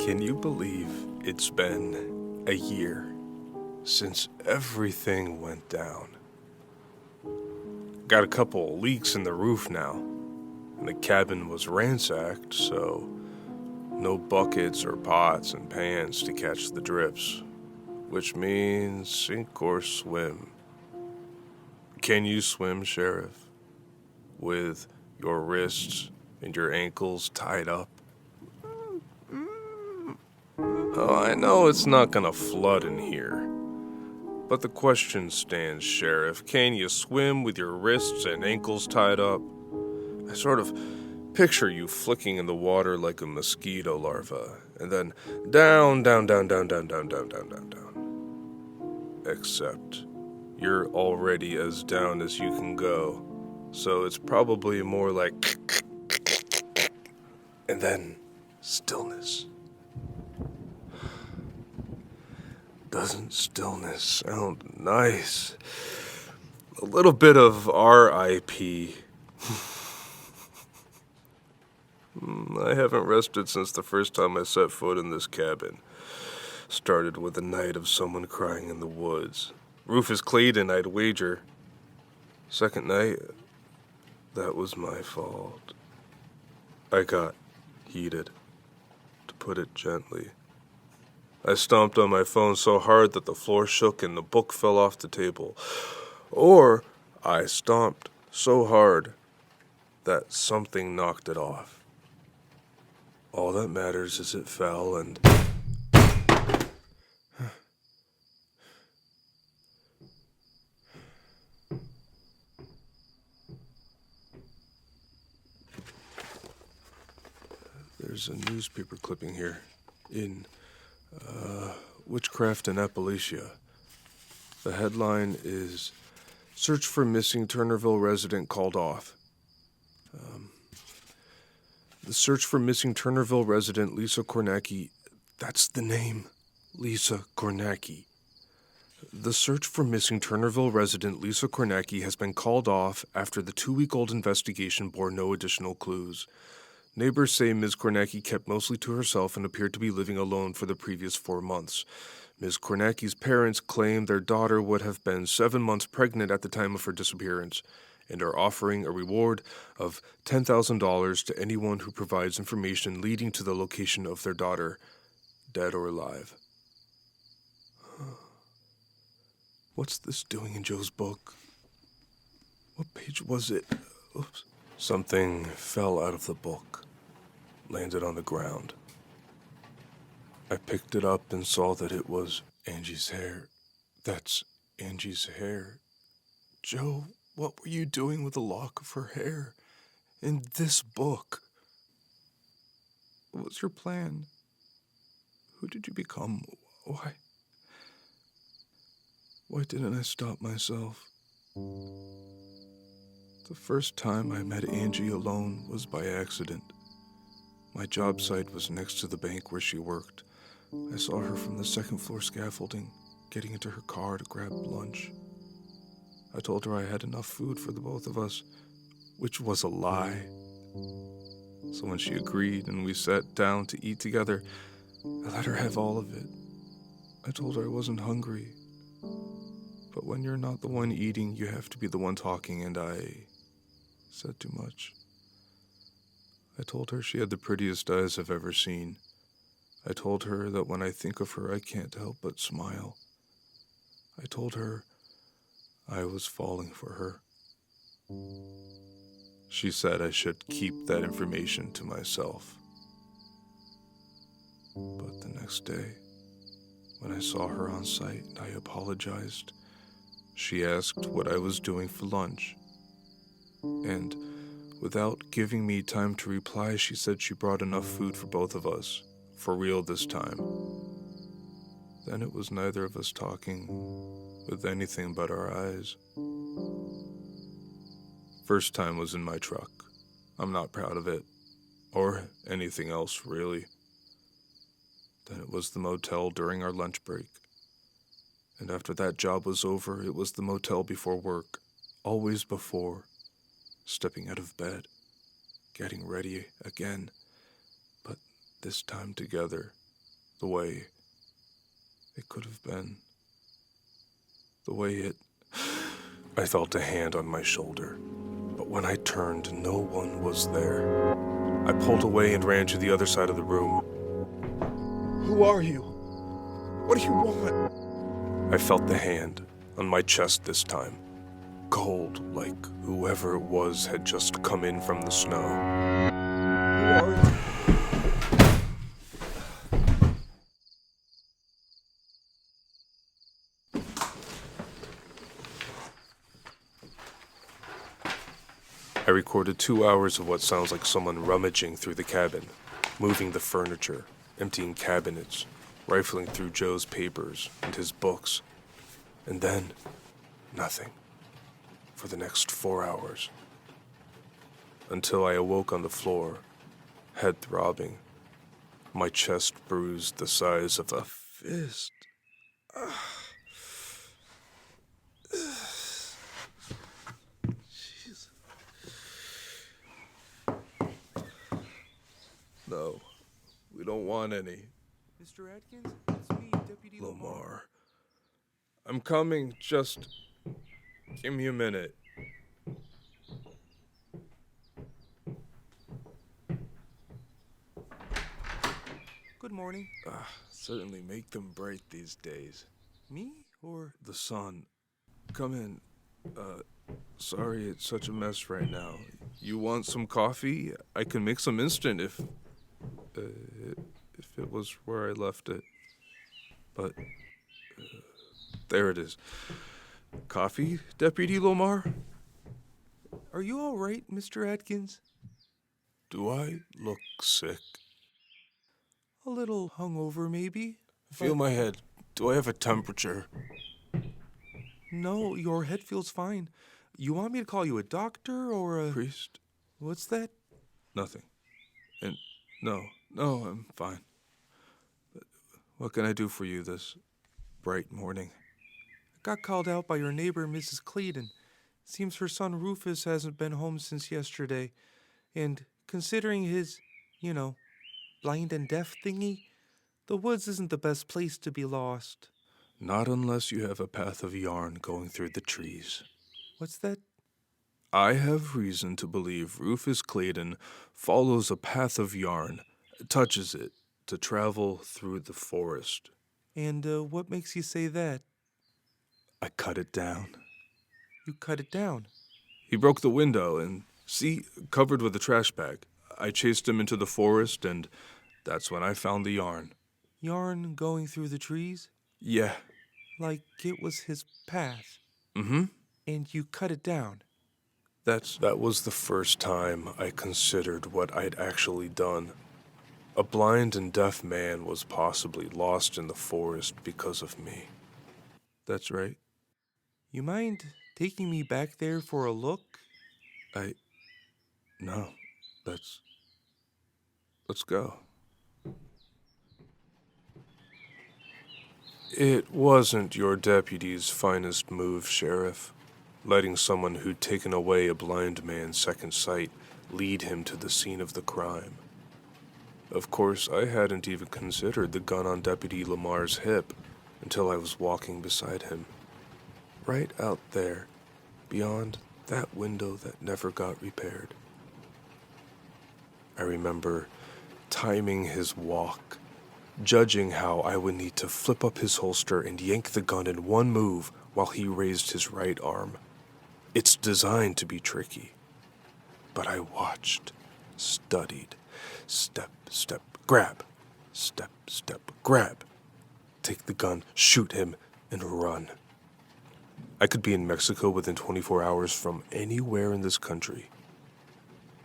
Can you believe it's been a year since everything went down? Got a couple leaks in the roof now, and the cabin was ransacked, so no buckets or pots and pans to catch the drips, which means sink or swim. Can you swim, Sheriff? With your wrists and your ankles tied up? Oh, I know it's not gonna flood in here. But the question stands, Sheriff. Can you swim with your wrists and ankles tied up? I sort of picture you flicking in the water like a mosquito larva, and then down, down, down, down, down, down, down, down, down, down. Except you're already as down as you can go, so it's probably more like and then stillness. Doesn't stillness sound nice? A little bit of R.I.P. I haven't rested since the first time I set foot in this cabin. Started with a night of someone crying in the woods. Rufus Clayton, I'd wager. Second night, that was my fault. I got heated, to put it gently. I stomped on my phone so hard that the floor shook and the book fell off the table. Or I stomped so hard that something knocked it off. All that matters is it fell and... There's a newspaper clipping here in Witchcraft in Appalachia. The headline is Search for Missing Turnerville Resident Called Off. The search for missing Turnerville resident Lisa Kornacki, that's the name, Lisa Kornacki. The search for missing Turnerville resident Lisa Kornacki has been called off after the 2-week-old investigation bore no additional clues. Neighbors say Ms. Kornacki kept mostly to herself and appeared to be living alone for the previous 4 months. Ms. Kornacki's parents claim their daughter would have been 7 months pregnant at the time of her disappearance and are offering a reward of $10,000 to anyone who provides information leading to the location of their daughter, dead or alive. What's this doing in Joe's book? What page was it? Oops. Something fell out of the book, landed on the ground. I picked it up and saw that it was Angie's hair. That's Angie's hair. Joe, what were you doing with a lock of her hair in this book? What was your plan? Who did you become? Why didn't I stop myself? The first time I met Angie alone was by accident. My job site was next to the bank where she worked. I saw her from the second-floor scaffolding, getting into her car to grab lunch. I told her I had enough food for the both of us, which was a lie. So when she agreed and we sat down to eat together, I let her have all of it. I told her I wasn't hungry. But when you're not the one eating, you have to be the one talking, and I said too much. I told her she had the prettiest eyes I've ever seen. I told her that when I think of her, I can't help but smile. I told her I was falling for her. She said I should keep that information to myself. But the next day, when I saw her on site, I apologized. She asked what I was doing for lunch. And without giving me time to reply, she said she brought enough food for both of us, for real this time. Then it was neither of us talking with anything but our eyes. First time was in my truck. I'm not proud of it, or anything else really. Then it was the motel during our lunch break. And after that job was over, it was the motel before work, always before. Stepping out of bed, getting ready again, but this time together, the way it could have been. The way it... I felt a hand on my shoulder, but when I turned, no one was there. I pulled away and ran to the other side of the room. Who are you? What do you want? I felt the hand on my chest this time. Cold, like whoever it was had just come in from the snow. Who are you? I recorded 2 hours of what sounds like someone rummaging through the cabin, moving the furniture, emptying cabinets, rifling through Joe's papers and his books. And then, nothing. For the next 4 hours. Until I awoke on the floor, head throbbing, my chest bruised the size of a fist. Jeez. No, we don't want any. Mr. Atkins, it's me, Deputy Lamar. I'm coming, just give me a minute. Good morning. Certainly make them bright these days. Me or The sun. Come in. Sorry it's such a mess right now. You want some coffee? I can make some instant if it was where I left it. But, there it is. Coffee, Deputy Lamar? are you all right, Mr. Atkins? Do I look sick? A little hungover, maybe? Feel my head. Do I have a temperature? No, your head feels fine. You want me to call you a doctor or a... Priest? What's that? Nothing. And no, I'm fine. But what can I do for you this bright morning? I got called out by your neighbor, Mrs. Clayton. Seems her son Rufus hasn't been home since yesterday. And considering his, blind and deaf thingy, the woods isn't the best place to be lost. Not unless you have a path of yarn going through the trees. What's that? I have reason to believe Rufus Clayton follows a path of yarn, touches it, to travel through the forest. And what makes you say that? I cut it down. You cut it down. He broke the window and, see, covered with a trash bag. I chased him into the forest and that's when I found the yarn. Yarn going through the trees? Yeah. Like it was his path. Mm-hmm. And you cut it down. That was the first time I considered what I'd actually done. A blind and deaf man was possibly lost in the forest because of me. That's right. You mind taking me back there for a look? No. Let's go. It wasn't your deputy's finest move, Sheriff. Letting someone who'd taken away a blind man's second sight lead him to the scene of the crime. Of course, I hadn't even considered the gun on Deputy Lamar's hip until I was walking beside him. Right out there, beyond that window that never got repaired. I remember timing his walk, judging how I would need to flip up his holster and yank the gun in one move while he raised his right arm. It's designed to be tricky, but I watched, studied, step, step, grab, step, step, grab, take the gun, shoot him, and run. I could be in Mexico within 24 hours from anywhere in this country.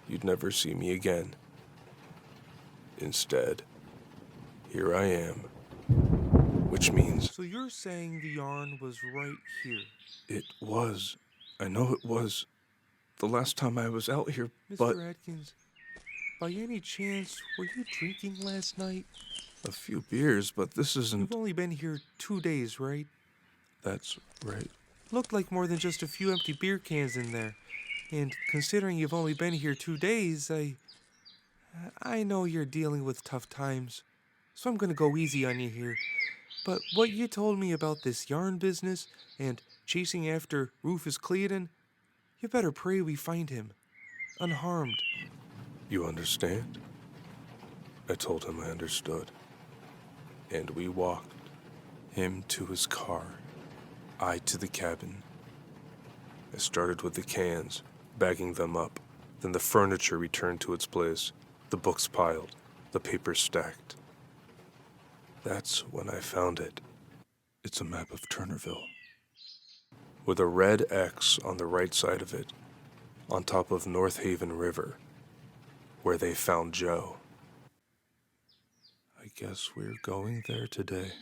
You'd never see me again. Instead, here I am. Which means... So you're saying the yarn was right here? It was. I know it was. The last time I was out here, but... Mr. Atkins, by any chance, were you drinking last night? A few beers, but this isn't... You've only been here 2 days, right? That's right. Looked like more than just a few empty beer cans in there. And considering you've only been here 2 days, I know you're dealing with tough times. so I'm gonna go easy on you here. But what you told me about this yarn business and chasing after Rufus Cleiden, you better pray we find him, unharmed. You understand? I told him I understood. And we walked, him to his car, I to the cabin. I started with the cans, bagging them up. Then the furniture returned to its place, the books piled, the papers stacked. That's when I found it. It's a map of Turnerville, with a red X on the right side of it, on top of North Haven River, where they found Joe. I guess we're going there today.